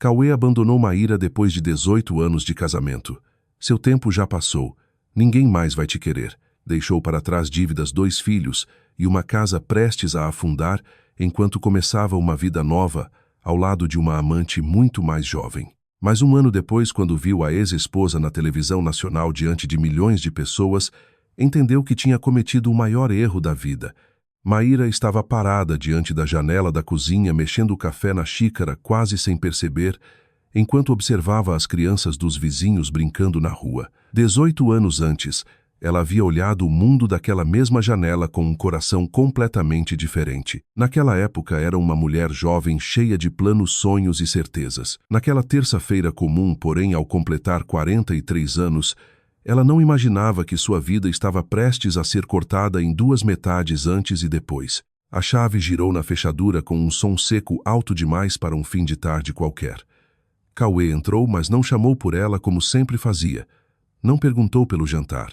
Cauê abandonou Maíra depois de 18 anos de casamento. Seu tempo já passou. Ninguém mais vai te querer. Deixou para trás dívidas, 2 filhos e uma casa prestes a afundar, enquanto começava uma vida nova, ao lado de uma amante muito mais jovem. Mas um ano depois, quando viu a ex-esposa na televisão nacional diante de milhões de pessoas, entendeu que tinha cometido o maior erro da vida. Maíra estava parada diante da janela da cozinha, mexendo o café na xícara quase sem perceber, enquanto observava as crianças dos vizinhos brincando na rua. 18 anos antes, ela havia olhado o mundo daquela mesma janela com um coração completamente diferente. Naquela época era uma mulher jovem cheia de planos, sonhos e certezas. Naquela terça-feira comum, porém, ao completar 43 anos, ela não imaginava que sua vida estava prestes a ser cortada em 2 metades antes e depois. A chave girou na fechadura com um som seco alto demais para um fim de tarde qualquer. Cauê entrou, mas não chamou por ela como sempre fazia. Não perguntou pelo jantar.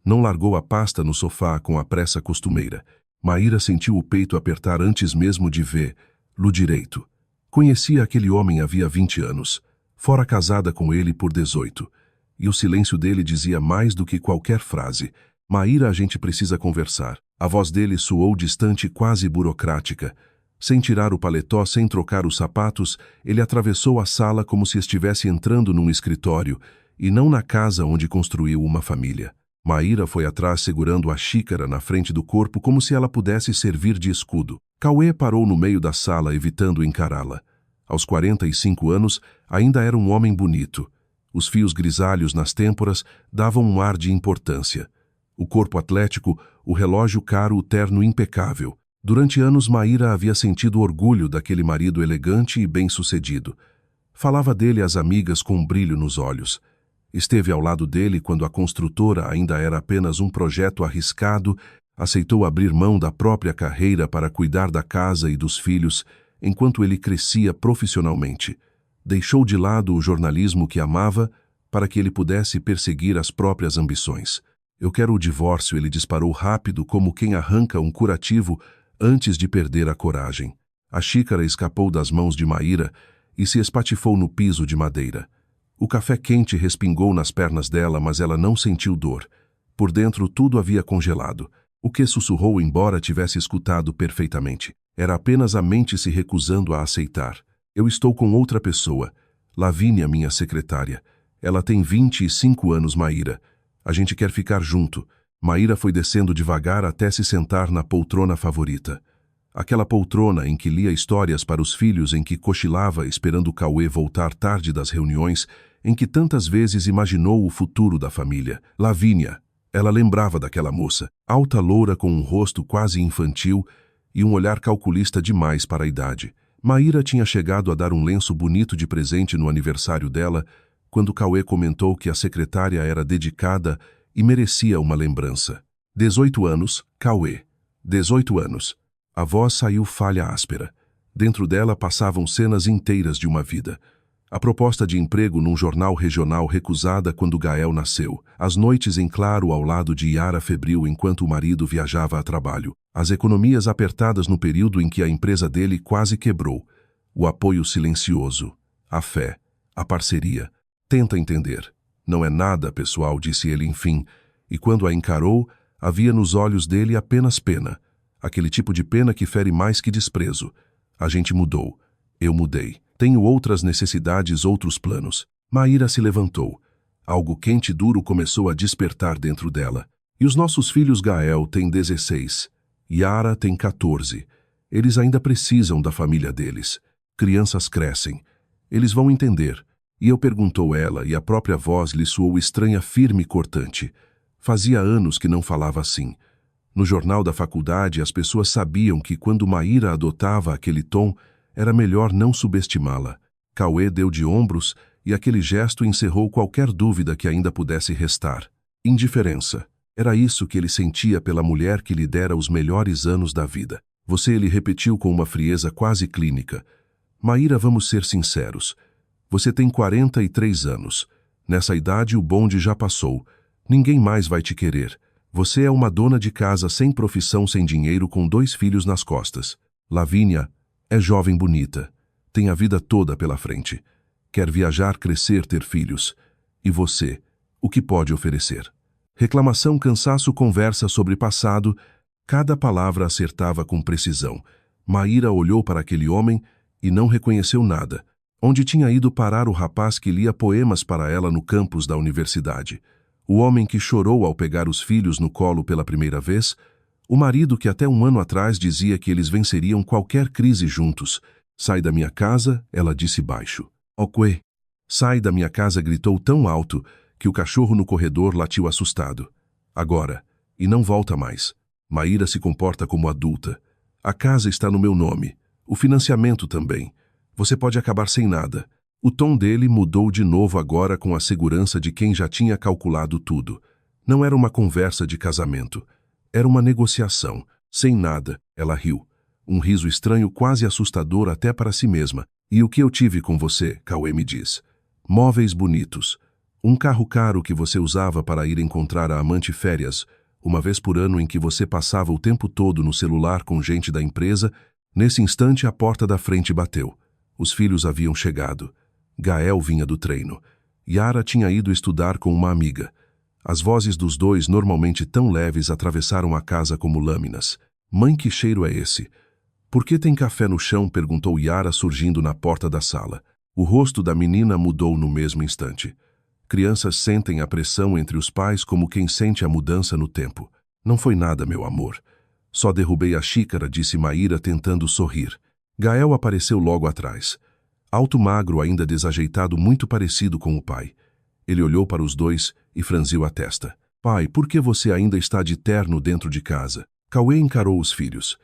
Não largou a pasta no sofá com a pressa costumeira. Maíra sentiu o peito apertar antes mesmo de vê-lo direito. Conhecia aquele homem havia 20 anos, fora casada com ele por 18. E o silêncio dele dizia mais do que qualquer frase. Maíra, a gente precisa conversar. A voz dele soou distante, quase burocrática. Sem tirar o paletó, sem trocar os sapatos, ele atravessou a sala como se estivesse entrando num escritório, e não na casa onde construiu uma família. Maíra foi atrás segurando a xícara na frente do corpo como se ela pudesse servir de escudo. Cauê parou no meio da sala, evitando encará-la. Aos 45 anos, ainda era um homem bonito. Os fios grisalhos nas têmporas davam um ar de importância. O corpo atlético, o relógio caro, o terno impecável. Durante anos, Maíra havia sentido orgulho daquele marido elegante e bem-sucedido. Falava dele às amigas com um brilho nos olhos. Esteve ao lado dele quando a construtora ainda era apenas um projeto arriscado, aceitou abrir mão da própria carreira para cuidar da casa e dos filhos, enquanto ele crescia profissionalmente. Deixou de lado o jornalismo que amava para que ele pudesse perseguir as próprias ambições. Eu quero o divórcio, ele disparou rápido como quem arranca um curativo antes de perder a coragem. A xícara escapou das mãos de Maíra e se espatifou no piso de madeira. O café quente respingou nas pernas dela, mas ela não sentiu dor. Por dentro tudo havia congelado. O que sussurrou, embora tivesse escutado perfeitamente, era apenas a mente se recusando a aceitar. Eu estou com outra pessoa. Lavínia, minha secretária. Ela tem 25 anos, Maíra. A gente quer ficar junto. Maíra foi descendo devagar até se sentar na poltrona favorita. Aquela poltrona em que lia histórias para os filhos, em que cochilava esperando Cauê voltar tarde das reuniões, em que tantas vezes imaginou o futuro da família. Lavínia. Ela lembrava daquela moça, alta loura com um rosto quase infantil e um olhar calculista demais para a idade. Maíra tinha chegado a dar um lenço bonito de presente no aniversário dela, quando Cauê comentou que a secretária era dedicada e merecia uma lembrança. 18 anos, Cauê. 18 anos. A voz saiu falha áspera. Dentro dela passavam cenas inteiras de uma vida. A proposta de emprego num jornal regional recusada quando Gael nasceu. As noites em claro ao lado de Yara febril enquanto o marido viajava a trabalho. As economias apertadas no período em que a empresa dele quase quebrou. O apoio silencioso. A fé. A parceria. Tenta entender. Não é nada, pessoal, disse ele enfim. E quando a encarou, havia nos olhos dele apenas pena. Aquele tipo de pena que fere mais que desprezo. A gente mudou. Eu mudei. Tenho outras necessidades, outros planos. Maíra se levantou. Algo quente e duro começou a despertar dentro dela. E os nossos filhos, Gael tem 16. Yara tem 14. Eles ainda precisam da família deles. Crianças crescem. Eles vão entender. E eu perguntou ela, e a própria voz lhe soou estranha, firme e cortante. Fazia anos que não falava assim. No jornal da faculdade, as pessoas sabiam que quando Maíra adotava aquele tom, era melhor não subestimá-la. Cauê deu de ombros e aquele gesto encerrou qualquer dúvida que ainda pudesse restar. Indiferença. Era isso que ele sentia pela mulher que lhe dera os melhores anos da vida. Você, ele repetiu com uma frieza quase clínica. Maíra, vamos ser sinceros. Você tem 43 anos. Nessa idade o bonde já passou. Ninguém mais vai te querer. Você é uma dona de casa sem profissão, sem dinheiro, com 2 filhos nas costas. Lavínia é jovem bonita. Tem a vida toda pela frente. Quer viajar, crescer, ter filhos. E você, o que pode oferecer? Reclamação, cansaço, conversa sobre passado. Cada palavra acertava com precisão. Maíra olhou para aquele homem e não reconheceu nada. Onde tinha ido parar o rapaz que lia poemas para ela no campus da universidade? O homem que chorou ao pegar os filhos no colo pela primeira vez? O marido que até um ano atrás dizia que eles venceriam qualquer crise juntos? Sai da minha casa, ela disse baixo. Oque. Sai da minha casa, gritou tão alto que o cachorro no corredor latiu assustado. Agora. E não volta mais. Maíra se comporta como adulta. A casa está no meu nome. O financiamento também. Você pode acabar sem nada. O tom dele mudou de novo agora com a segurança de quem já tinha calculado tudo. Não era uma conversa de casamento. Era uma negociação. Sem nada, ela riu. Um riso estranho, quase assustador até para si mesma. E o que eu tive com você, Cauê me diz. Móveis bonitos. Um carro caro que você usava para ir encontrar a amante férias, uma vez por ano em que você passava o tempo todo no celular com gente da empresa. Nesse instante a porta da frente bateu. Os filhos haviam chegado. Gael vinha do treino. Yara tinha ido estudar com uma amiga. As vozes dos dois, normalmente tão leves, atravessaram a casa como lâminas. Mãe, que cheiro é esse? Por que tem café no chão? Perguntou Yara, surgindo na porta da sala. O rosto da menina mudou no mesmo instante. Crianças sentem a pressão entre os pais como quem sente a mudança no tempo. Não foi nada, meu amor. Só derrubei a xícara, disse Maíra, tentando sorrir. Gael apareceu logo atrás. Alto, magro, ainda desajeitado, muito parecido com o pai. Ele olhou para os dois e franziu a testa. Pai, por que você ainda está de terno dentro de casa? Cauê encarou os filhos.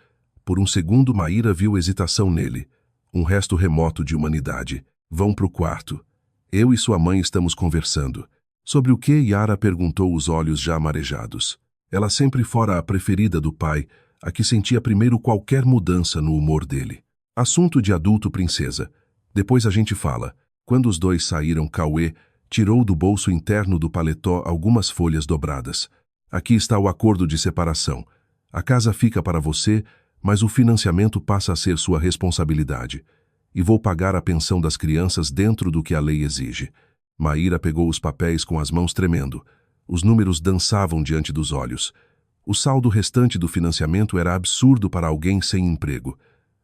Por um segundo, Maíra viu hesitação nele. Um resto remoto de humanidade. Vão pro quarto. Eu e sua mãe estamos conversando. Sobre o que? Yara perguntou, os olhos já marejados. Ela sempre fora a preferida do pai, a que sentia primeiro qualquer mudança no humor dele. Assunto de adulto, princesa. Depois a gente fala. Quando os dois saíram, Cauê tirou do bolso interno do paletó algumas folhas dobradas. Aqui está o acordo de separação. A casa fica para você, mas o financiamento passa a ser sua responsabilidade. E vou pagar a pensão das crianças dentro do que a lei exige. Maíra pegou os papéis com as mãos tremendo. Os números dançavam diante dos olhos. O saldo restante do financiamento era absurdo para alguém sem emprego.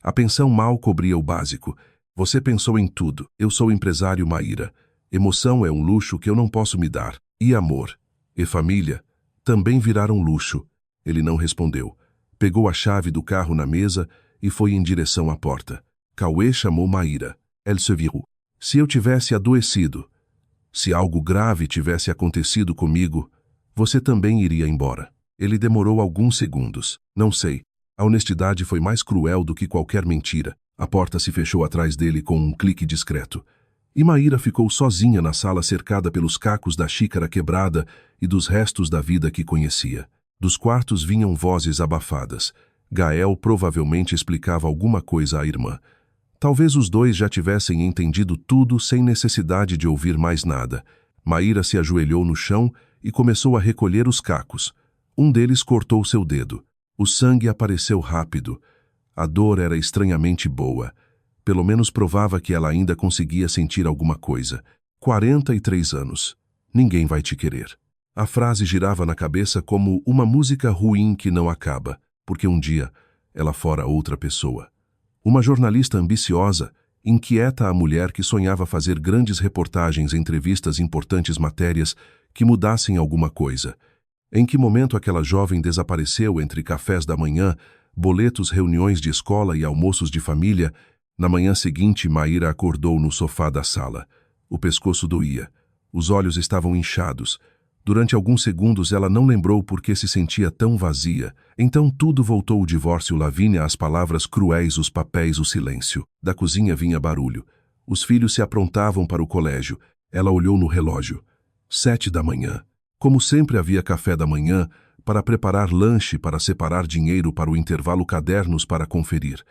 A pensão mal cobria o básico. Você pensou em tudo. Eu sou empresário, Maíra. Emoção é um luxo que eu não posso me dar. E amor, e família, também viraram luxo. Ele não respondeu. Pegou a chave do carro na mesa e foi em direção à porta. Cauê chamou Maíra. Elle se virou. Se eu tivesse adoecido, se algo grave tivesse acontecido comigo, você também iria embora. Ele demorou alguns segundos. Não sei. A honestidade foi mais cruel do que qualquer mentira. A porta se fechou atrás dele com um clique discreto. E Maíra ficou sozinha na sala, cercada pelos cacos da xícara quebrada e dos restos da vida que conhecia. Dos quartos vinham vozes abafadas. Gael provavelmente explicava alguma coisa à irmã. Talvez os dois já tivessem entendido tudo sem necessidade de ouvir mais nada. Maíra se ajoelhou no chão e começou a recolher os cacos. Um deles cortou seu dedo. O sangue apareceu rápido. A dor era estranhamente boa. Pelo menos provava que ela ainda conseguia sentir alguma coisa. 43 anos. Ninguém vai te querer. A frase girava na cabeça como uma música ruim que não acaba, porque um dia ela fora outra pessoa. Uma jornalista ambiciosa, inquieta, a mulher que sonhava fazer grandes reportagens, entrevistas, importantes matérias que mudassem alguma coisa. Em que momento aquela jovem desapareceu entre cafés da manhã, boletos, reuniões de escola e almoços de família? Na manhã seguinte, Maíra acordou no sofá da sala. O pescoço doía. Os olhos estavam inchados. Durante alguns segundos ela não lembrou por que se sentia tão vazia. Então tudo voltou: o divórcio, Lavínia, as palavras cruéis, os papéis, o silêncio. Da cozinha vinha barulho. Os filhos se aprontavam para o colégio. Ela olhou no relógio. 7 da manhã. Como sempre, havia café da manhã, para preparar lanche, para separar dinheiro para o intervalo, cadernos para conferir.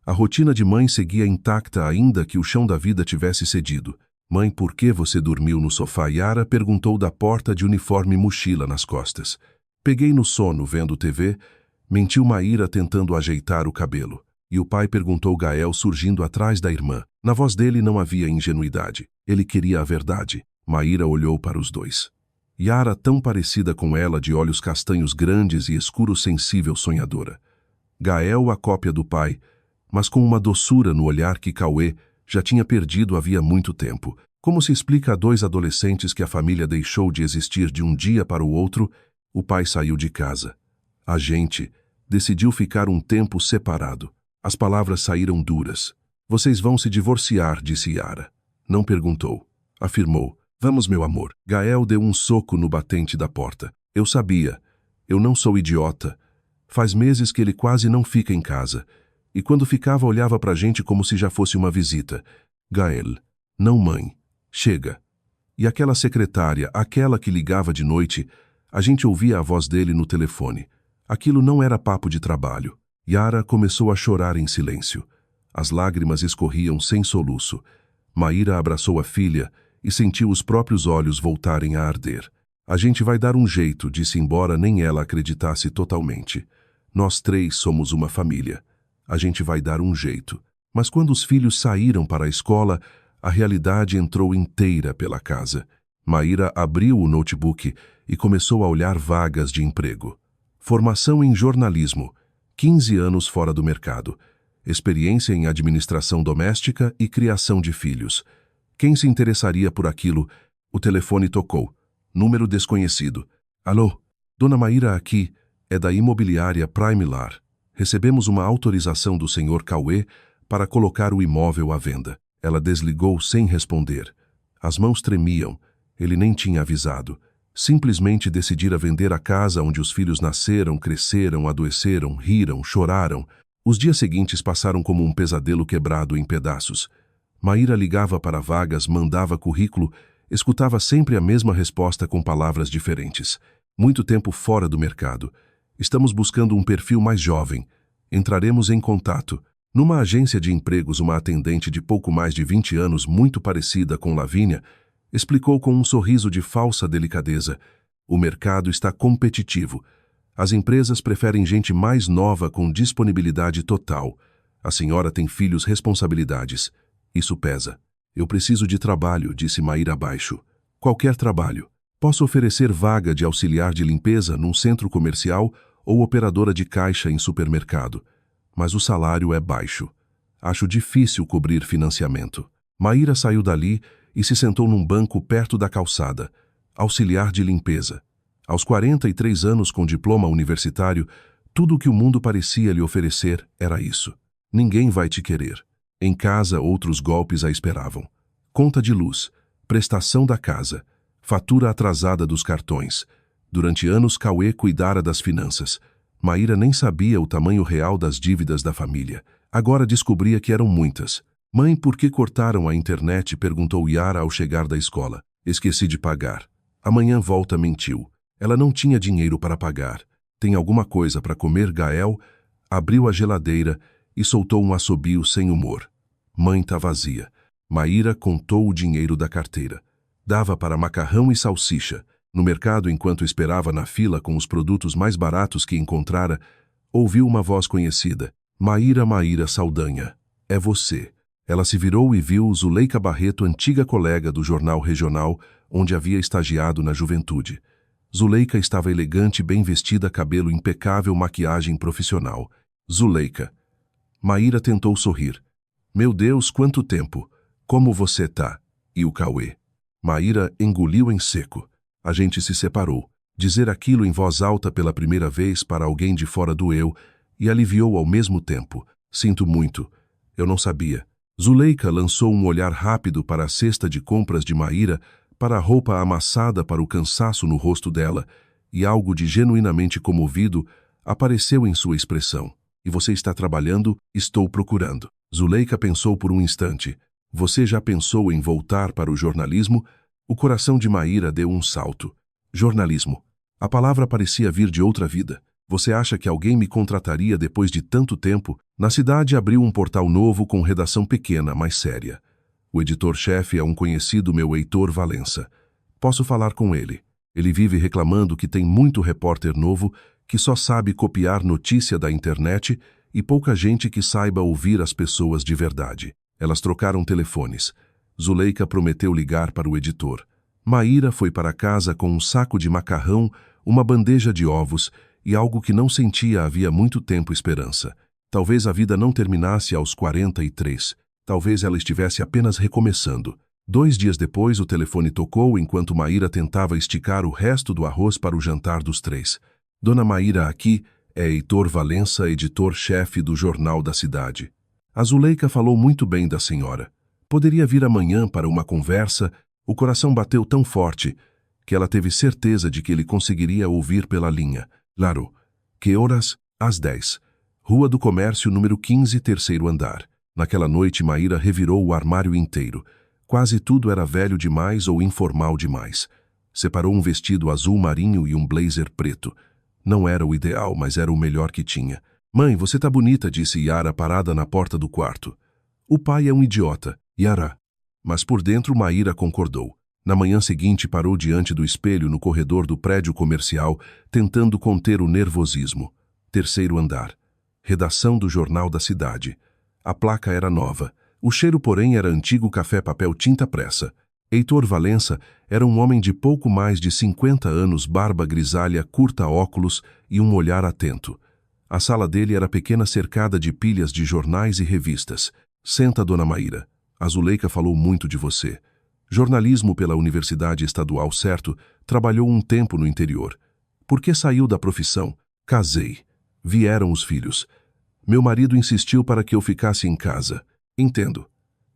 A rotina de mãe seguia intacta, ainda que o chão da vida tivesse cedido. Mãe, por que você dormiu no sofá? Yara perguntou da porta, de uniforme e mochila nas costas. Peguei no sono, vendo TV, mentiu Maíra, tentando ajeitar o cabelo. E o pai? Perguntou Gael, surgindo atrás da irmã. Na voz dele não havia ingenuidade. Ele queria a verdade. Maíra olhou para os dois. Yara, tão parecida com ela, de olhos castanhos grandes e escuro sensível sonhadora. Gael, a cópia do pai, mas com uma doçura no olhar que Cauê já tinha perdido havia muito tempo. Como se explica a dois adolescentes que a família deixou de existir de um dia para o outro? O pai saiu de casa. A gente decidiu ficar um tempo separado. As palavras saíram duras. Vocês vão se divorciar, disse Yara. Não perguntou. Afirmou. Vamos, meu amor. Gael deu um soco no batente da porta. Eu sabia. Eu não sou idiota. Faz meses que ele quase não fica em casa. E quando ficava, olhava pra gente como se já fosse uma visita. Gael. Não, mãe. Chega. E aquela secretária, aquela que ligava de noite, a gente ouvia a voz dele no telefone. Aquilo não era papo de trabalho. Yara começou a chorar em silêncio. As lágrimas escorriam sem soluço. Maíra abraçou a filha e sentiu os próprios olhos voltarem a arder. A gente vai dar um jeito, disse, embora nem ela acreditasse totalmente. Nós três somos uma família. A gente vai dar um jeito. Mas quando os filhos saíram para a escola, a realidade entrou inteira pela casa. Maíra abriu o notebook e começou a olhar vagas de emprego. Formação em jornalismo, 15 anos fora do mercado. Experiência em administração doméstica e criação de filhos. Quem se interessaria por aquilo? O telefone tocou. Número desconhecido. Alô? Dona Maíra aqui. É da imobiliária Prime Lar. Recebemos uma autorização do senhor Cauê para colocar o imóvel à venda. Ela desligou sem responder. As mãos tremiam. Ele nem tinha avisado. Simplesmente decidira vender a casa onde os filhos nasceram, cresceram, adoeceram, riram, choraram. Os dias seguintes passaram como um pesadelo quebrado em pedaços. Maíra ligava para vagas, mandava currículo, escutava sempre a mesma resposta com palavras diferentes. Muito tempo fora do mercado. Estamos buscando um perfil mais jovem. Entraremos em contato. Numa agência de empregos, uma atendente de pouco mais de 20 anos, muito parecida com Lavínia, explicou com um sorriso de falsa delicadeza. O mercado está competitivo. As empresas preferem gente mais nova com disponibilidade total. A senhora tem filhos, responsabilidades. Isso pesa. Eu preciso de trabalho, disse Maíra abaixo. Qualquer trabalho. Posso oferecer vaga de auxiliar de limpeza num centro comercial ou operadora de caixa em supermercado. Mas o salário é baixo. Acho difícil cobrir financiamento. Maíra saiu dali e se sentou num banco perto da calçada. Auxiliar de limpeza. Aos 43 anos, com diploma universitário, tudo o que o mundo parecia lhe oferecer era isso. Ninguém vai te querer. Em casa, outros golpes a esperavam. Conta de luz, prestação da casa, fatura atrasada dos cartões. Durante anos, Cauê cuidara das finanças. Maíra nem sabia o tamanho real das dívidas da família. Agora descobria que eram muitas. Mãe, por que cortaram a internet? Perguntou Yara ao chegar da escola. Esqueci de pagar. Amanhã volta, mentiu. Ela não tinha dinheiro para pagar. Tem alguma coisa para comer? Gael abriu a geladeira e soltou um assobio sem humor. Mãe tá vazia. Maíra contou o dinheiro da carteira. Dava para macarrão e salsicha. No mercado, enquanto esperava na fila com os produtos mais baratos que encontrara, ouviu uma voz conhecida. Maíra, Maíra Saldanha. É você. Ela se virou e viu Zuleika Barreto, antiga colega do jornal regional, onde havia estagiado na juventude. Zuleika estava elegante, bem vestida, cabelo impecável, maquiagem profissional. Zuleika. Maíra tentou sorrir. Meu Deus, quanto tempo! Como você tá? E o Cauê? Maíra engoliu em seco. A gente se separou. Dizer aquilo em voz alta pela primeira vez para alguém de fora doeu e aliviou ao mesmo tempo. Sinto muito. Eu não sabia. Zuleika lançou um olhar rápido para a cesta de compras de Maíra, para a roupa amassada, para o cansaço no rosto dela, e algo de genuinamente comovido apareceu em sua expressão. E você está trabalhando? Estou procurando. Zuleika pensou por um instante. Você já pensou em voltar para o jornalismo? O coração de Maíra deu um salto. Jornalismo. A palavra parecia vir de outra vida. Você acha que alguém me contrataria depois de tanto tempo? Na cidade abriu um portal novo com redação pequena, mas séria. O editor-chefe é um conhecido meu, Heitor Valença. Posso falar com ele. Ele vive reclamando que tem muito repórter novo que só sabe copiar notícia da internet e pouca gente que saiba ouvir as pessoas de verdade. Elas trocaram telefones. Zuleika prometeu ligar para o editor. Maíra foi para casa com um saco de macarrão, uma bandeja de ovos e algo que não sentia havia muito tempo: esperança. Talvez a vida não terminasse aos 43. Talvez ela estivesse apenas recomeçando. 2 dias depois, o telefone tocou enquanto Maíra tentava esticar o resto do arroz para o jantar dos 3. Dona Maíra, aqui é Heitor Valença, editor-chefe do Jornal da Cidade. A Zuleika falou muito bem da senhora. Poderia vir amanhã para uma conversa. O coração bateu tão forte que ela teve certeza de que ele conseguiria ouvir pela linha. Claro. Que horas? Às 10. Rua do Comércio, número 15, terceiro andar. Naquela noite, Maíra revirou o armário inteiro. Quase tudo era velho demais ou informal demais. Separou um vestido azul marinho e um blazer preto. Não era o ideal, mas era o melhor que tinha. Mãe, você tá bonita, disse Yara parada na porta do quarto. O pai é um idiota, Yara. Mas por dentro Maíra concordou. Na manhã seguinte parou diante do espelho no corredor do prédio comercial, tentando conter o nervosismo. Terceiro andar. Redação do Jornal da Cidade. A placa era nova. O cheiro, porém, era antigo café papel tinta pressa. Heitor Valença era um homem de pouco mais de 50 anos, barba grisalha, curta, óculos e um olhar atento. A sala dele era pequena, cercada de pilhas de jornais e revistas. Senta, dona Maíra. A Zuleika falou muito de você. Jornalismo pela Universidade Estadual, certo? Trabalhou um tempo no interior. Por que saiu da profissão? Casei. Vieram os filhos. Meu marido insistiu para que eu ficasse em casa. Entendo.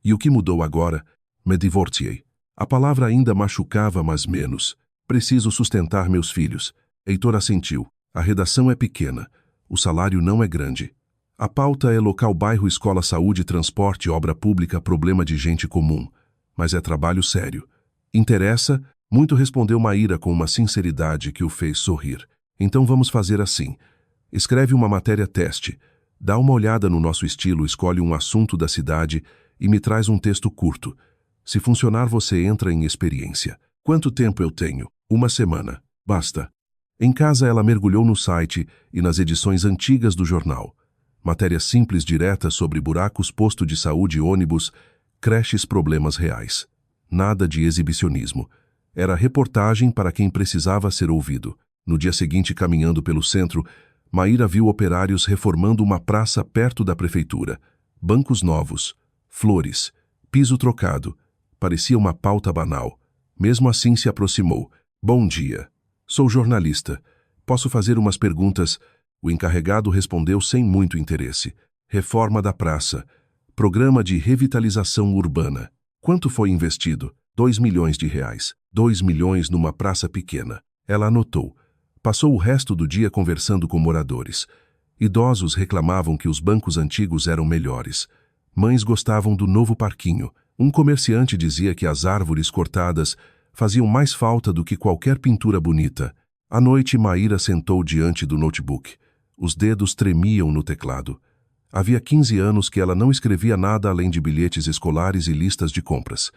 E o que mudou agora? Me divorciei. A palavra ainda machucava, mas menos. Preciso sustentar meus filhos. Heitor assentiu. A redação é pequena. O salário não é grande. A pauta é local, bairro, escola, saúde, transporte, obra pública, problema de gente comum. Mas é trabalho sério. Interessa? Muito, respondeu Maíra com uma sinceridade que o fez sorrir. Então vamos fazer assim. Escreve uma matéria-teste. Dá uma olhada no nosso estilo, escolhe um assunto da cidade e me traz um texto curto. Se funcionar, você entra em experiência. Quanto tempo eu tenho? 1 semana. Basta. Em casa, ela mergulhou no site e nas edições antigas do jornal. Matérias simples, diretas sobre buracos, posto de saúde, ônibus, creches, problemas reais. Nada de exibicionismo. Era reportagem para quem precisava ser ouvido. No dia seguinte, caminhando pelo centro, Maíra viu operários reformando uma praça perto da prefeitura. Bancos novos, flores, piso trocado. Parecia uma pauta banal. Mesmo assim se aproximou. Bom dia. Sou jornalista. Posso fazer umas perguntas? O encarregado respondeu sem muito interesse. Reforma da praça. Programa de revitalização urbana. Quanto foi investido? 2 milhões de reais. 2 milhões numa praça pequena. Ela anotou. Passou o resto do dia conversando com moradores. Idosos reclamavam que os bancos antigos eram melhores. Mães gostavam do novo parquinho. Um comerciante dizia que as árvores cortadas faziam mais falta do que qualquer pintura bonita. À noite, Maíra sentou diante do notebook. Os dedos tremiam no teclado. Havia 15 anos que ela não escrevia nada além de bilhetes escolares e listas de compras.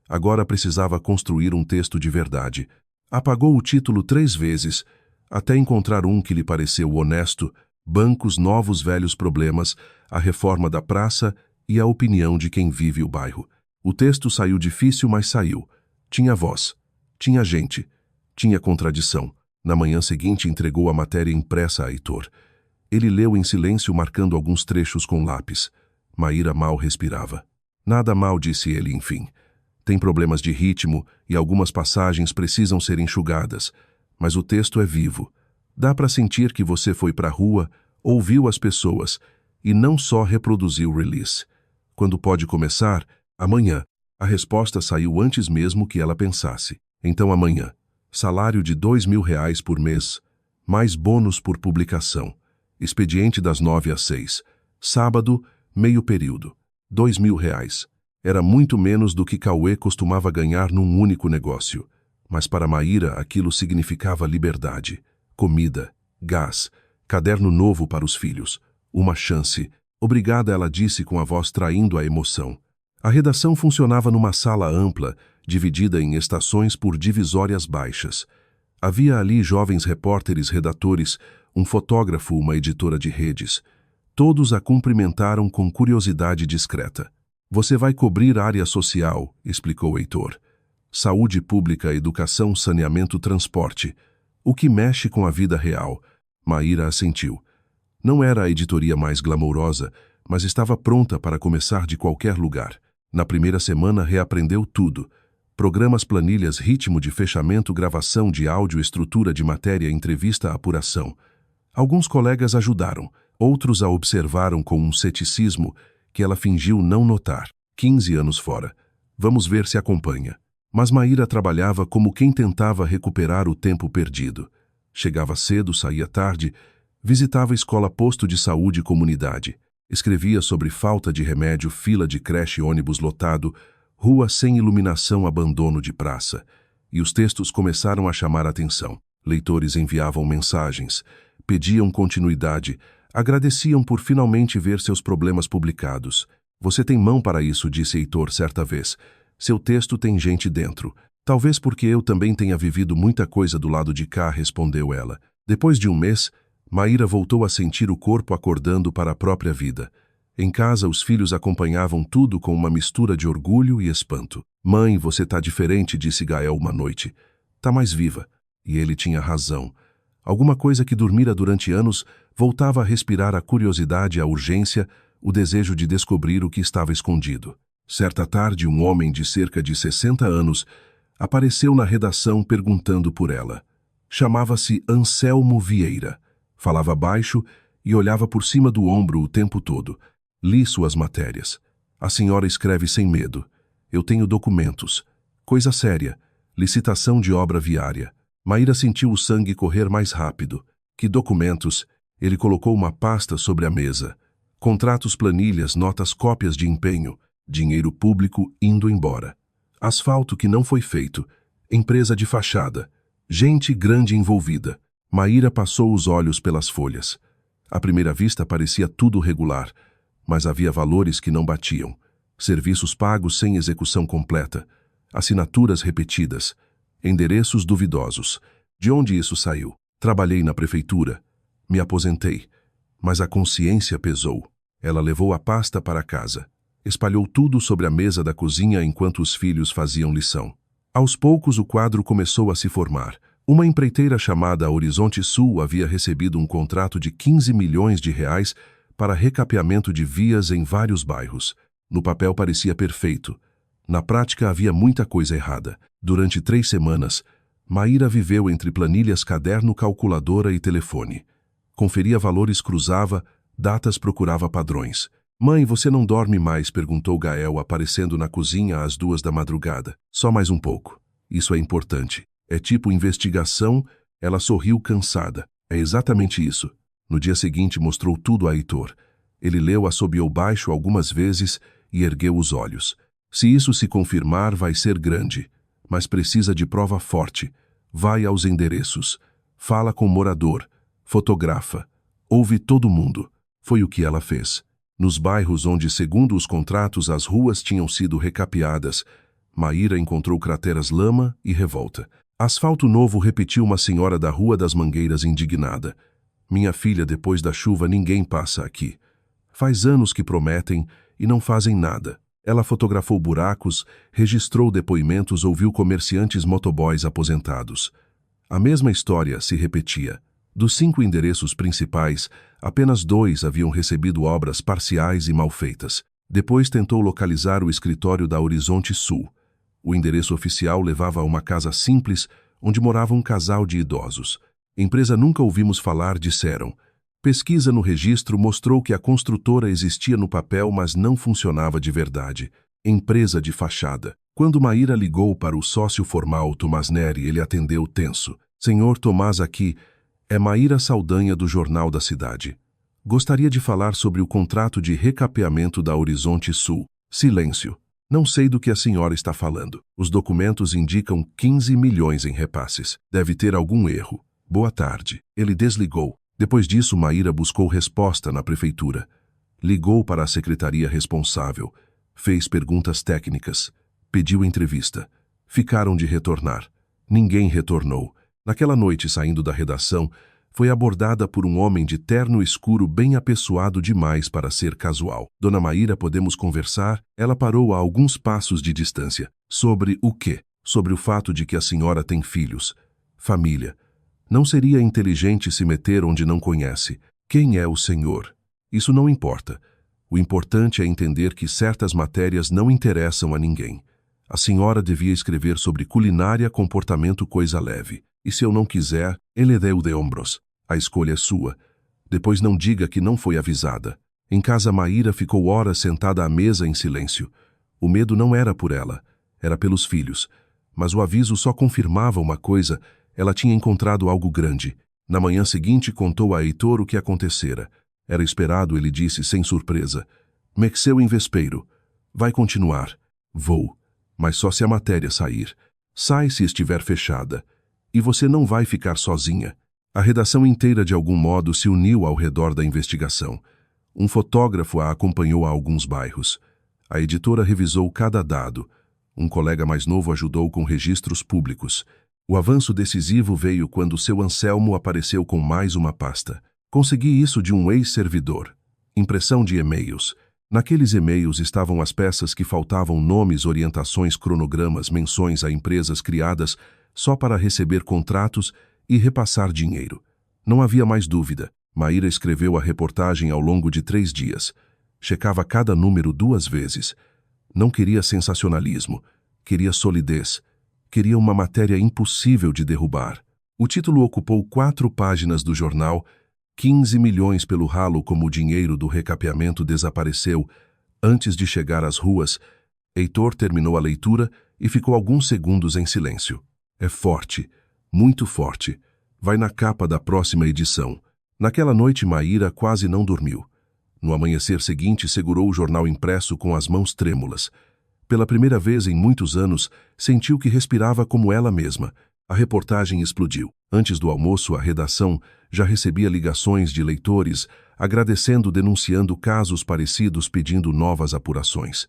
Agora precisava construir um texto de verdade. Apagou o título 3 vezes, até encontrar um que lhe pareceu honesto: bancos, novos, velhos problemas, a reforma da praça e a opinião de quem vive o bairro. O texto saiu difícil, mas saiu. Tinha voz, tinha gente, tinha contradição. Na manhã seguinte entregou a matéria impressa a Heitor. Ele leu em silêncio, marcando alguns trechos com lápis. Maíra mal respirava. Nada mal, disse ele, enfim. Tem problemas de ritmo e algumas passagens precisam ser enxugadas. Mas o texto é vivo. Dá para sentir que você foi para a rua, ouviu as pessoas e não só reproduziu o release. Quando pode começar? Amanhã. A resposta saiu antes mesmo que ela pensasse. Então amanhã. Salário de 2 mil reais por mês, mais bônus por publicação. Expediente das 9 às 6. Sábado, meio período. 2 mil reais. Era muito menos do que Cauê costumava ganhar num único negócio. Mas para Maíra aquilo significava liberdade, comida, gás, caderno novo para os filhos, uma chance. Obrigada, ela disse com a voz traindo a emoção. A redação funcionava numa sala ampla, dividida em estações por divisórias baixas. Havia ali jovens repórteres, redatores, um fotógrafo, uma editora de redes. Todos a cumprimentaram com curiosidade discreta. Você vai cobrir área social, explicou Heitor. Saúde pública, educação, saneamento, transporte. O que mexe com a vida real. Maíra assentiu. Não era a editoria mais glamourosa, mas estava pronta para começar de qualquer lugar. Na primeira semana reaprendeu tudo. Programas, planilhas, ritmo de fechamento, gravação de áudio, estrutura de matéria, entrevista, apuração. Alguns colegas ajudaram, outros a observaram com um ceticismo que ela fingiu não notar. 15 anos fora. Vamos ver se acompanha. Mas Maíra trabalhava como quem tentava recuperar o tempo perdido. Chegava cedo, saía tarde, visitava escola, posto de saúde e comunidade. Escrevia sobre falta de remédio, fila de creche, ônibus lotado, rua sem iluminação, abandono de praça. E os textos começaram a chamar a atenção. Leitores enviavam mensagens, pediam continuidade, agradeciam por finalmente ver seus problemas publicados. Você tem mão para isso, disse Heitor certa vez. Seu texto tem gente dentro. Talvez porque eu também tenha vivido muita coisa do lado de cá, respondeu ela. Depois de um mês, Maíra voltou a sentir o corpo acordando para a própria vida. Em casa, os filhos acompanhavam tudo com uma mistura de orgulho e espanto. Mãe, você tá diferente, disse Gael uma noite. Tá mais viva. E ele tinha razão. Alguma coisa que dormira durante anos voltava a respirar a curiosidade, a urgência, o desejo de descobrir o que estava escondido. Certa tarde, um homem de cerca de 60 anos apareceu na redação perguntando por ela. Chamava-se Anselmo Vieira. Falava baixo e olhava por cima do ombro o tempo todo. Li suas matérias. A senhora escreve sem medo. Eu tenho documentos. Coisa séria. Licitação de obra viária. Maíra sentiu o sangue correr mais rápido. Que documentos? Ele colocou uma pasta sobre a mesa. Contratos, planilhas, notas, cópias de empenho. Dinheiro público indo embora. Asfalto que não foi feito. Empresa de fachada. Gente grande envolvida. Maíra passou os olhos pelas folhas. À primeira vista parecia tudo regular, mas havia valores que não batiam. Serviços pagos sem execução completa. Assinaturas repetidas. Endereços duvidosos. De onde isso saiu? Trabalhei na prefeitura. Me aposentei. Mas a consciência pesou. Ela levou a pasta para casa. Espalhou tudo sobre a mesa da cozinha enquanto os filhos faziam lição. Aos poucos o quadro começou a se formar. Uma empreiteira chamada Horizonte Sul havia recebido um contrato de 15 milhões de reais para recapeamento de vias em vários bairros. No papel parecia perfeito. Na prática havia muita coisa errada. Durante 3 semanas, Maíra viveu entre planilhas, caderno, calculadora e telefone. Conferia valores, cruzava, datas, procurava padrões. Mãe, você não dorme mais? Perguntou Gael, aparecendo na cozinha às 2 da madrugada. Só mais um pouco. Isso é importante. É tipo investigação. Ela sorriu cansada. É exatamente isso. No dia seguinte mostrou tudo a Heitor. Ele leu, assobiou baixo algumas vezes e ergueu os olhos. Se isso se confirmar, vai ser grande. Mas precisa de prova forte. Vai aos endereços. Fala com o morador. Fotografa. Ouve todo mundo. Foi o que ela fez. Nos bairros onde, segundo os contratos, as ruas tinham sido recapeadas, Maíra encontrou crateras, lama e revolta. Asfalto novo, repetiu uma senhora da Rua das Mangueiras indignada. Minha filha, depois da chuva ninguém passa aqui. Faz anos que prometem e não fazem nada. Ela fotografou buracos, registrou depoimentos, ouviu comerciantes, motoboys aposentados. A mesma história se repetia. Dos 5 endereços principais, apenas 2 haviam recebido obras parciais e mal feitas. Depois tentou localizar o escritório da Horizonte Sul. O endereço oficial levava a uma casa simples, onde morava um casal de idosos. Empresa nunca ouvimos falar, disseram. Pesquisa no registro mostrou que a construtora existia no papel, mas não funcionava de verdade. Empresa de fachada. Quando Maíra ligou para o sócio formal, Tomás Neri, ele atendeu tenso. Senhor Tomás, aqui... É Maíra Saldanha, do Jornal da Cidade. Gostaria de falar sobre o contrato de recapeamento da Horizonte Sul. Silêncio. Não sei do que a senhora está falando. Os documentos indicam 15 milhões em repasses. Deve ter algum erro. Boa tarde. Ele desligou. Depois disso, Maíra buscou resposta na prefeitura. Ligou para a secretaria responsável. Fez perguntas técnicas. Pediu entrevista. Ficaram de retornar. Ninguém retornou. Naquela noite, saindo da redação, Foi abordada por um homem de terno escuro bem apessoado demais para ser casual. Dona Maíra, podemos conversar? Ela parou a alguns passos de distância. Sobre o quê? Sobre o fato de que a senhora tem filhos. Família. Não seria inteligente se meter onde não conhece. Quem é o senhor? Isso não importa. O importante é entender que certas matérias não interessam a ninguém. A senhora devia escrever sobre culinária, comportamento, coisa leve. E se eu não quiser, ele deu de ombros. A escolha é sua. Depois não diga que não foi avisada. Em casa, Maíra ficou horas sentada à mesa em silêncio. O medo não era por ela, era pelos filhos. Mas o aviso só confirmava uma coisa: ela tinha encontrado algo grande. Na manhã seguinte, contou a Heitor o que acontecera. Era esperado, ele disse sem surpresa. Mexeu em vespeiro. Vai continuar. Vou. Mas só se a matéria sair. Sai se estiver fechada. E você não vai ficar sozinha. A redação inteira, de algum modo, se uniu ao redor da investigação. Um fotógrafo a acompanhou a alguns bairros. A editora revisou cada dado. Um colega mais novo ajudou com registros públicos. O avanço decisivo veio quando seu Anselmo apareceu com mais uma pasta. Consegui isso de um ex-servidor. Impressão de e-mails. Naqueles e-mails estavam as peças que faltavam: nomes, orientações, cronogramas, menções a empresas criadas só para receber contratos e repassar dinheiro. Não havia mais dúvida. Maíra escreveu a reportagem ao longo de 3 dias. Checava cada número 2 vezes. Não queria sensacionalismo. Queria solidez. Queria uma matéria impossível de derrubar. O título ocupou 4 páginas do jornal. 15 milhões pelo ralo, como o dinheiro do recapeamento desapareceu. Antes de chegar às ruas, Heitor terminou a leitura e ficou alguns segundos em silêncio. É forte. Muito forte. Vai na capa da próxima edição. Naquela noite, Maíra quase não dormiu. No amanhecer seguinte, segurou o jornal impresso com as mãos trêmulas. Pela primeira vez em muitos anos, sentiu que respirava como ela mesma. A reportagem explodiu. Antes do almoço, a redação já recebia ligações de leitores, agradecendo, denunciando casos parecidos, pedindo novas apurações.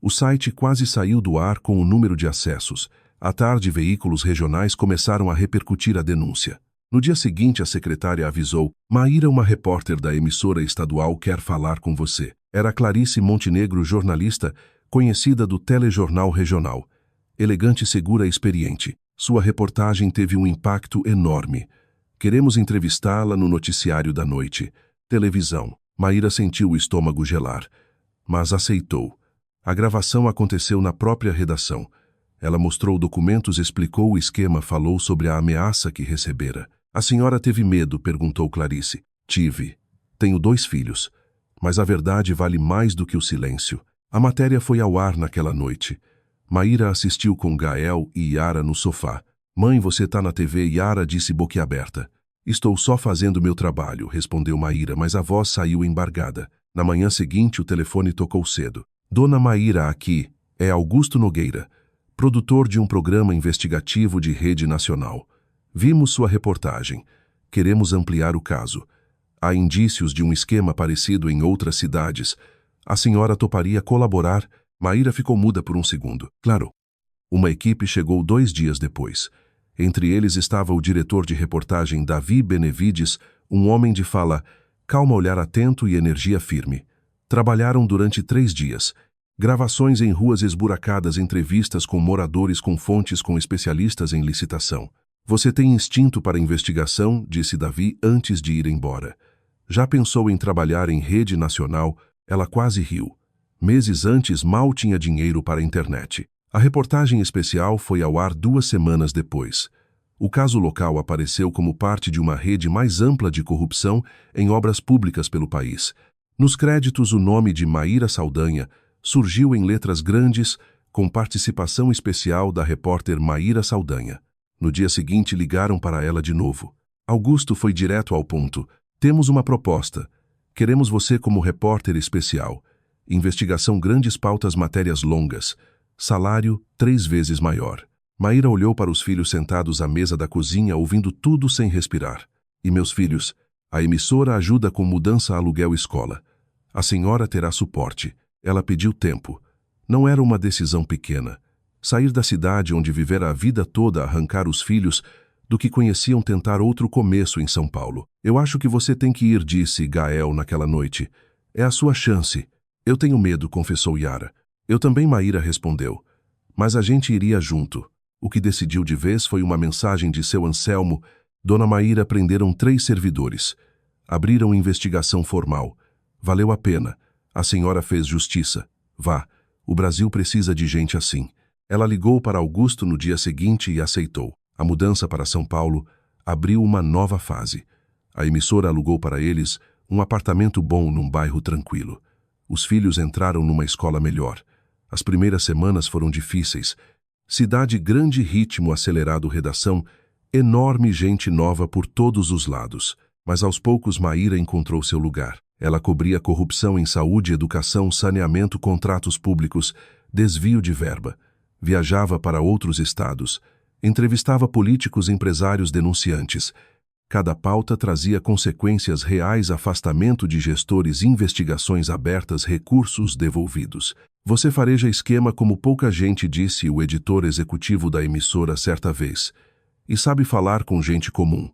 O site quase saiu do ar com o número de acessos. À tarde, veículos regionais começaram a repercutir a denúncia. No dia seguinte, a secretária avisou: Maíra, uma repórter da emissora estadual, quer falar com você. Era Clarice Montenegro, jornalista, conhecida do telejornal regional. Elegante, segura e experiente. Sua reportagem teve um impacto enorme. Queremos entrevistá-la no noticiário da noite. Televisão. Maíra sentiu o estômago gelar, mas aceitou. A gravação aconteceu na própria redação. Ela mostrou documentos, explicou o esquema, falou sobre a ameaça que recebera. A senhora teve medo? Perguntou Clarice. Tive. Tenho 2 filhos. Mas a verdade vale mais do que o silêncio. A matéria foi ao ar naquela noite. Maíra assistiu com Gael e Yara no sofá. Mãe, você tá na TV? Yara disse boquiaberta. Estou só fazendo meu trabalho, respondeu Maíra, mas a voz saiu embargada. Na manhã seguinte, o telefone tocou cedo. Dona Maíra, aqui. É Augusto Nogueira, produtor de um programa investigativo de rede nacional. Vimos sua reportagem. Queremos ampliar o caso. Há indícios de um esquema parecido em outras cidades. A senhora toparia colaborar? Maíra ficou muda por um segundo. Claro. Uma equipe chegou 2 dias depois. Entre eles estava o diretor de reportagem Davi Benevides, um homem de fala calma, olhar atento e energia firme. Trabalharam durante 3 dias. Gravações em ruas esburacadas, entrevistas com moradores, com fontes, com especialistas em licitação. Você tem instinto para investigação, disse Davi antes de ir embora. Já pensou em trabalhar em rede nacional? Ela quase riu. Meses antes, mal tinha dinheiro para a internet. A reportagem especial foi ao ar 2 semanas depois. O caso local apareceu como parte de uma rede mais ampla de corrupção em obras públicas pelo país. Nos créditos, o nome de Maíra Saldanha surgiu em letras grandes, com participação especial da repórter Maíra Saldanha. No dia seguinte, ligaram para ela de novo. Augusto foi direto ao ponto. Temos uma proposta. Queremos você como repórter especial. Investigação, grandes pautas, matérias longas. Salário 3 vezes maior. Maíra olhou para os filhos sentados à mesa da cozinha, ouvindo tudo sem respirar. E meus filhos? A emissora ajuda com mudança, aluguel, escola. A senhora terá suporte. Ela pediu tempo. Não era uma decisão pequena. Sair da cidade onde vivera a vida toda, arrancar os filhos, do que conheciam tentar outro começo em São Paulo. Eu acho que você tem que ir, disse Gael naquela noite. É a sua chance. Eu tenho medo, confessou Yara. Eu também, Maíra respondeu. Mas a gente iria junto. O que decidiu de vez foi uma mensagem de seu Anselmo. Dona Maíra prenderam 3 servidores. Abriram investigação formal. Valeu a pena. A senhora fez justiça. Vá. O Brasil precisa de gente assim. Ela ligou para Augusto no dia seguinte e aceitou. A mudança para São Paulo abriu uma nova fase. A emissora alugou para eles um apartamento bom num bairro tranquilo. Os filhos entraram numa escola melhor. As primeiras semanas foram difíceis. Cidade grande, ritmo acelerado, redação, enorme gente nova por todos os lados. Mas aos poucos Maíra encontrou seu lugar. Ela cobria corrupção em saúde, educação, saneamento, contratos públicos, desvio de verba. Viajava para outros estados. Entrevistava políticos, empresários, denunciantes. Cada pauta trazia consequências reais: afastamento de gestores, investigações abertas, recursos devolvidos. Você fareja esquema como pouca gente, disse o editor executivo da emissora certa vez. E sabe falar com gente comum.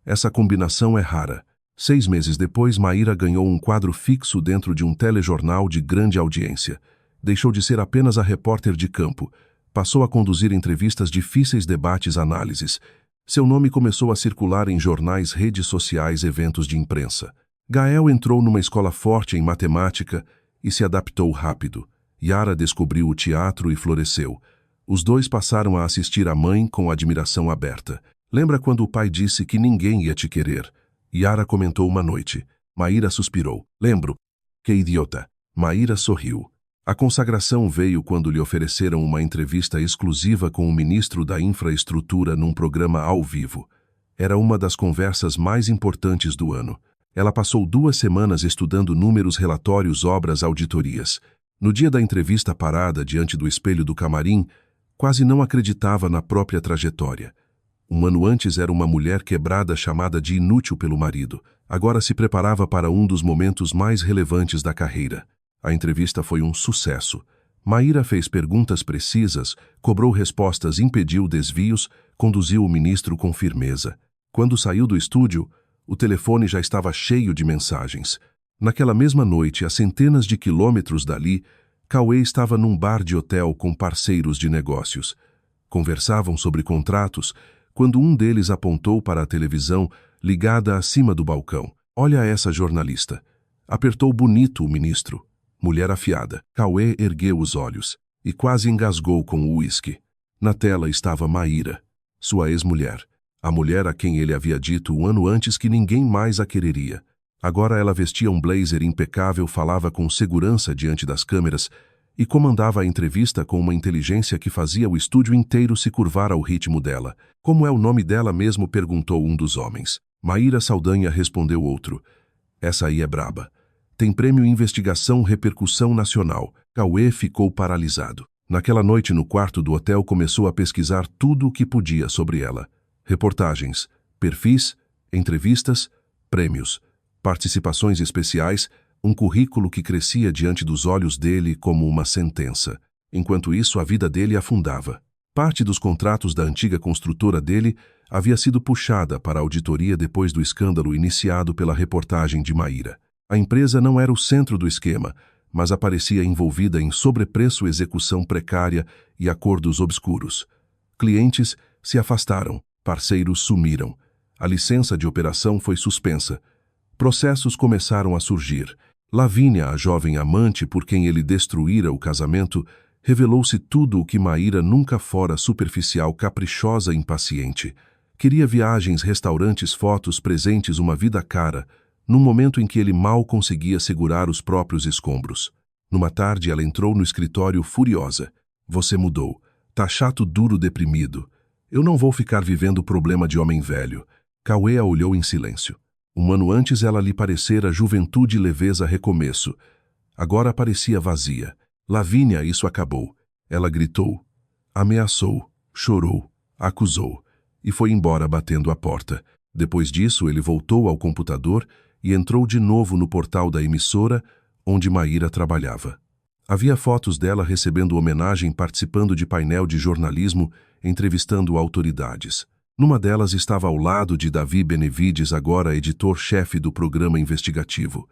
Essa combinação é rara. 6 meses depois, Maíra ganhou um quadro fixo dentro de um telejornal de grande audiência. Deixou de ser apenas a repórter de campo. Passou a conduzir entrevistas difíceis, debates, análises. Seu nome começou a circular em jornais, redes sociais, eventos de imprensa. Gael entrou numa escola forte em matemática e se adaptou rápido. Yara descobriu o teatro e floresceu. Os dois passaram a assistir a mãe com admiração aberta. Lembra quando o pai disse que ninguém ia te querer? Yara comentou uma noite. Maíra suspirou. Lembro. Que idiota. Maíra sorriu. A consagração veio quando lhe ofereceram uma entrevista exclusiva com o ministro da Infraestrutura num programa ao vivo. Era uma das conversas mais importantes do ano. Ela passou 2 semanas estudando números, relatórios, obras, auditorias. No dia da entrevista, parada diante do espelho do camarim, quase não acreditava na própria trajetória. Um ano antes era uma mulher quebrada, chamada de inútil pelo marido. Agora se preparava para um dos momentos mais relevantes da carreira. A entrevista foi um sucesso. Maíra fez perguntas precisas, cobrou respostas, impediu desvios, conduziu o ministro com firmeza. Quando saiu do estúdio, o telefone já estava cheio de mensagens. Naquela mesma noite, a centenas de quilômetros dali, Cauê estava num bar de hotel com parceiros de negócios. Conversavam sobre contratos, quando um deles apontou para a televisão ligada acima do balcão. Olha essa jornalista. Apertou bonito o ministro. Mulher afiada. Cauê ergueu os olhos e quase engasgou com o uísque. Na tela estava Maíra, sua ex-mulher. A mulher a quem ele havia dito 1 ano antes que ninguém mais a quereria. Agora ela vestia um blazer impecável, falava com segurança diante das câmeras e comandava a entrevista com uma inteligência que fazia o estúdio inteiro se curvar ao ritmo dela. Como é o nome dela mesmo? Perguntou um dos homens. Maíra Saldanha, respondeu outro. Essa aí é braba. Tem prêmio Investigação, repercussão nacional. Cauê ficou paralisado. Naquela noite no quarto do hotel começou a pesquisar tudo o que podia sobre ela. Reportagens, perfis, entrevistas, prêmios, participações especiais, um currículo que crescia diante dos olhos dele como uma sentença. Enquanto isso, a vida dele afundava. Parte dos contratos da antiga construtora dele havia sido puxada para a auditoria depois do escândalo iniciado pela reportagem de Maíra. A empresa não era o centro do esquema, mas aparecia envolvida em sobrepreço, execução precária e acordos obscuros. Clientes se afastaram, parceiros sumiram. A licença de operação foi suspensa. Processos começaram a surgir. Lavínia, a jovem amante por quem ele destruíra o casamento, revelou-se tudo o que Maíra nunca fora: superficial, caprichosa, impaciente. Queria viagens, restaurantes, fotos, presentes, uma vida cara, num momento em que ele mal conseguia segurar os próprios escombros. Numa tarde, ela entrou no escritório furiosa. Você mudou. Tá chato, duro, deprimido. Eu não vou ficar vivendo o problema de homem velho. Cauê a olhou em silêncio. 1 ano antes ela lhe parecera juventude, leveza, recomeço. Agora parecia vazia. Lavínia, isso acabou. Ela gritou, ameaçou, chorou, acusou e foi embora batendo a porta. Depois disso, ele voltou ao computador e entrou de novo no portal da emissora onde Maíra trabalhava. Havia fotos dela recebendo homenagem, participando de painel de jornalismo, entrevistando autoridades. Numa delas estava ao lado de Davi Benevides, agora editor-chefe do programa investigativo.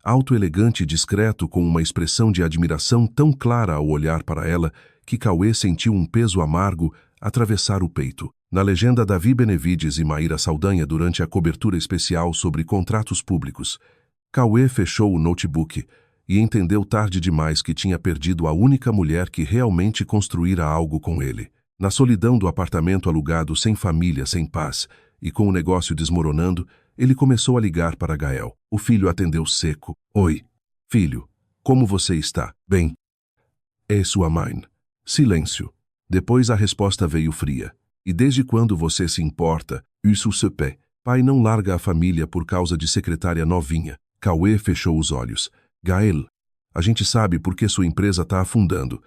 Alto, elegante e discreto, com uma expressão de admiração tão clara ao olhar para ela que Cauê sentiu um peso amargo atravessar o peito. Na legenda, Davi Benevides e Maíra Saldanha durante a cobertura especial sobre contratos públicos. Cauê fechou o notebook e entendeu tarde demais que tinha perdido a única mulher que realmente construíra algo com ele. Na solidão do apartamento alugado, sem família, sem paz, e com o negócio desmoronando, ele começou a ligar para Gael. O filho atendeu seco. Oi, filho, como você está? Bem. É sua mãe. Silêncio. Depois a resposta veio fria. E desde quando você se importa? Isso se pé. Pai não larga a família por causa de secretária novinha. Cauê fechou os olhos. Gael, a gente sabe por que sua empresa está afundando.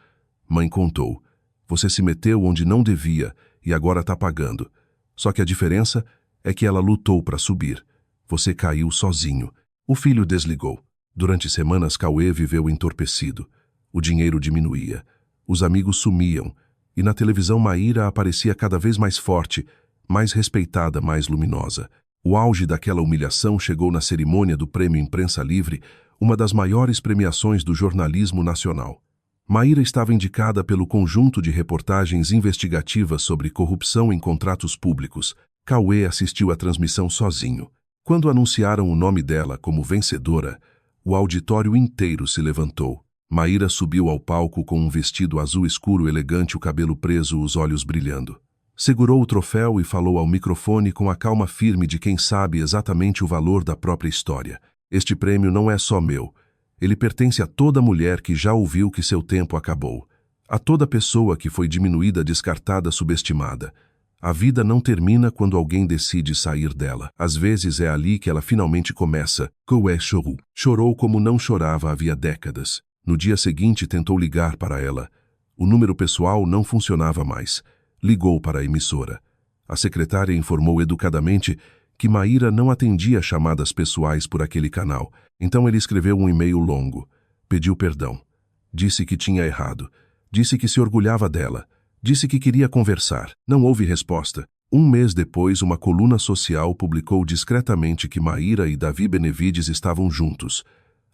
Mãe contou. Você se meteu onde não devia e agora está pagando. Só que a diferença é que ela lutou para subir. Você caiu sozinho. O filho desligou. Durante semanas, Cauê viveu entorpecido. O dinheiro diminuía. Os amigos sumiam. E na televisão, Maíra aparecia cada vez mais forte, mais respeitada, mais luminosa. O auge daquela humilhação chegou na cerimônia do Prêmio Imprensa Livre, uma das maiores premiações do jornalismo nacional. Maíra estava indicada pelo conjunto de reportagens investigativas sobre corrupção em contratos públicos. Cauê assistiu à transmissão sozinho. Quando anunciaram o nome dela como vencedora, o auditório inteiro se levantou. Maíra subiu ao palco com um vestido azul escuro elegante, o cabelo preso, os olhos brilhando. Segurou o troféu e falou ao microfone com a calma firme de quem sabe exatamente o valor da própria história. Este prêmio não é só meu. Ele pertence a toda mulher que já ouviu que seu tempo acabou. A toda pessoa que foi diminuída, descartada, subestimada. A vida não termina quando alguém decide sair dela. Às vezes é ali que ela finalmente começa. Cauê chorou. Chorou como não chorava havia décadas. No dia seguinte tentou ligar para ela. O número pessoal não funcionava mais. Ligou para a emissora. A secretária informou educadamente que Maíra não atendia chamadas pessoais por aquele canal. Então ele escreveu um e-mail longo. Pediu perdão. Disse que tinha errado. Disse que se orgulhava dela. Disse que queria conversar. Não houve resposta. Um mês depois, uma coluna social publicou discretamente que Maíra e Davi Benevides estavam juntos.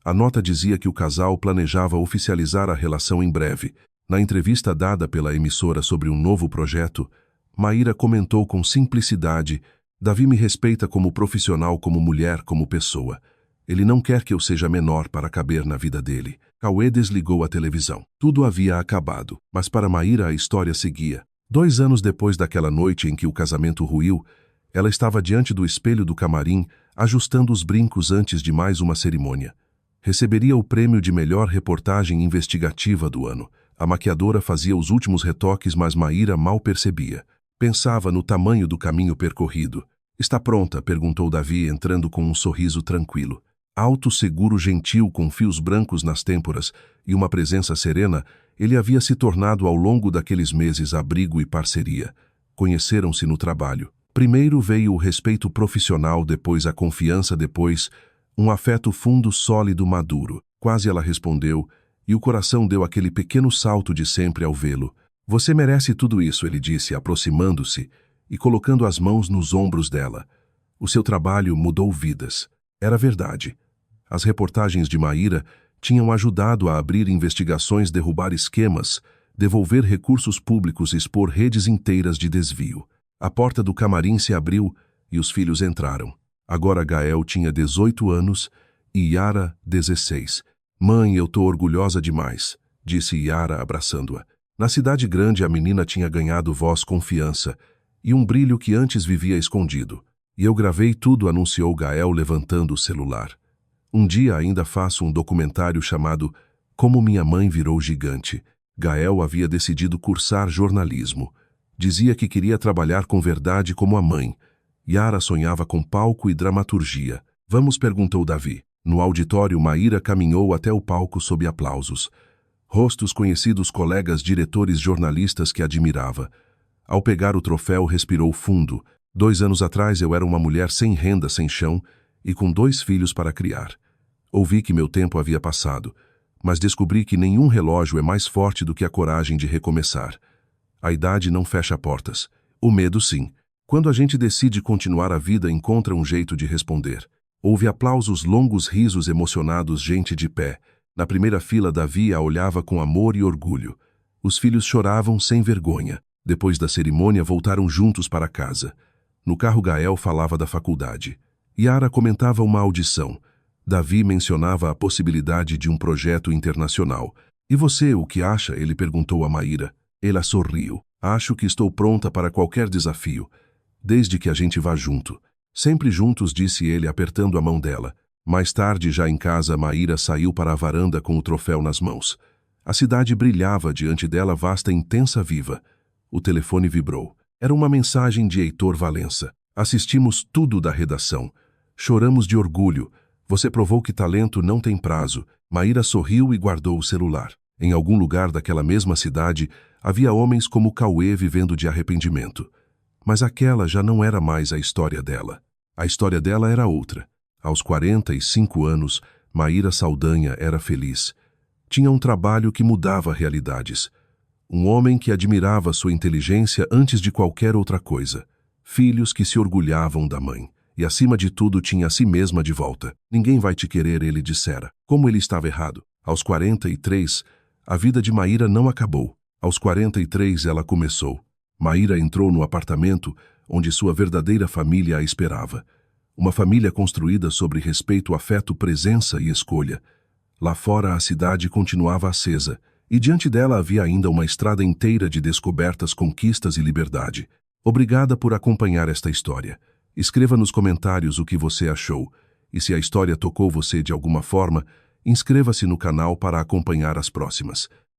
A nota dizia que o casal planejava oficializar a relação em breve. Na entrevista dada pela emissora sobre um novo projeto, Maíra comentou com simplicidade: Davi me respeita como profissional, como mulher, como pessoa. Ele não quer que eu seja menor para caber na vida dele. Cauê desligou a televisão. Tudo havia acabado, mas para Maíra a história seguia. 2 anos depois daquela noite em que o casamento ruiu, ela estava diante do espelho do camarim, ajustando os brincos antes de mais uma cerimônia. Receberia o prêmio de melhor reportagem investigativa do ano. A maquiadora fazia os últimos retoques, mas Maíra mal percebia. Pensava no tamanho do caminho percorrido. Está pronta? Perguntou Davi, entrando com um sorriso tranquilo. Alto, seguro, gentil, com fios brancos nas têmporas e uma presença serena, ele havia se tornado ao longo daqueles meses abrigo e parceria. Conheceram-se no trabalho. Primeiro veio o respeito profissional, depois a confiança, depois um afeto fundo, sólido, maduro. Quase ela respondeu, e o coração deu aquele pequeno salto de sempre ao vê-lo. Você merece tudo isso, ele disse, aproximando-se e colocando as mãos nos ombros dela. O seu trabalho mudou vidas. Era verdade. As reportagens de Maíra tinham ajudado a abrir investigações, derrubar esquemas, devolver recursos públicos, expor redes inteiras de desvio. A porta do camarim se abriu e os filhos entraram. Agora Gael tinha 18 anos e Yara 16. Mãe, eu tô orgulhosa demais, disse Yara abraçando-a. Na cidade grande a menina tinha ganhado voz, confiança e um brilho que antes vivia escondido. E eu gravei tudo, anunciou Gael levantando o celular. Um dia ainda faço um documentário chamado Como Minha Mãe Virou Gigante. Gael havia decidido cursar jornalismo. Dizia que queria trabalhar com verdade como a mãe. Yara sonhava com palco e dramaturgia. Vamos? Perguntou Davi. No auditório, Maíra caminhou até o palco sob aplausos. Rostos conhecidos, colegas, diretores, jornalistas que admirava. Ao pegar o troféu, respirou fundo. 2 anos atrás eu era uma mulher sem renda, sem chão e com 2 filhos para criar. Ouvi que meu tempo havia passado, mas descobri que nenhum relógio é mais forte do que a coragem de recomeçar. A idade não fecha portas. O medo, sim. Quando a gente decide continuar a vida, encontra um jeito de responder. Houve aplausos, longos risos emocionados, gente de pé. Na primeira fila, Davi a olhava com amor e orgulho. Os filhos choravam sem vergonha. Depois da cerimônia, voltaram juntos para casa. No carro, Gael falava da faculdade. Yara comentava uma audição. Davi mencionava a possibilidade de um projeto internacional. E você, o que acha? Ele perguntou a Maíra. Ela sorriu. Acho que estou pronta para qualquer desafio, desde que a gente vá junto. Sempre juntos, disse ele, apertando a mão dela. Mais tarde, já em casa, Maíra saiu para a varanda com o troféu nas mãos. A cidade brilhava diante dela, vasta, intensa, viva. O telefone vibrou. Era uma mensagem de Heitor Valença. Assistimos tudo da redação. Choramos de orgulho. Você provou que talento não tem prazo. Maíra sorriu e guardou o celular. Em algum lugar daquela mesma cidade, havia homens como Cauê vivendo de arrependimento. Mas aquela já não era mais a história dela. A história dela era outra. Aos 45 anos, Maíra Saldanha era feliz. Tinha um trabalho que mudava realidades. Um homem que admirava sua inteligência antes de qualquer outra coisa. Filhos que se orgulhavam da mãe. E, acima de tudo, tinha a si mesma de volta. Ninguém vai te querer, ele dissera. Como ele estava errado. Aos 43, a vida de Maíra não acabou. Aos 43, ela começou. Maíra entrou no apartamento onde sua verdadeira família a esperava. Uma família construída sobre respeito, afeto, presença e escolha. Lá fora, a cidade continuava acesa, e diante dela havia ainda uma estrada inteira de descobertas, conquistas e liberdade. Obrigada por acompanhar esta história. Escreva nos comentários o que você achou, e se a história tocou você de alguma forma, inscreva-se no canal para acompanhar as próximas.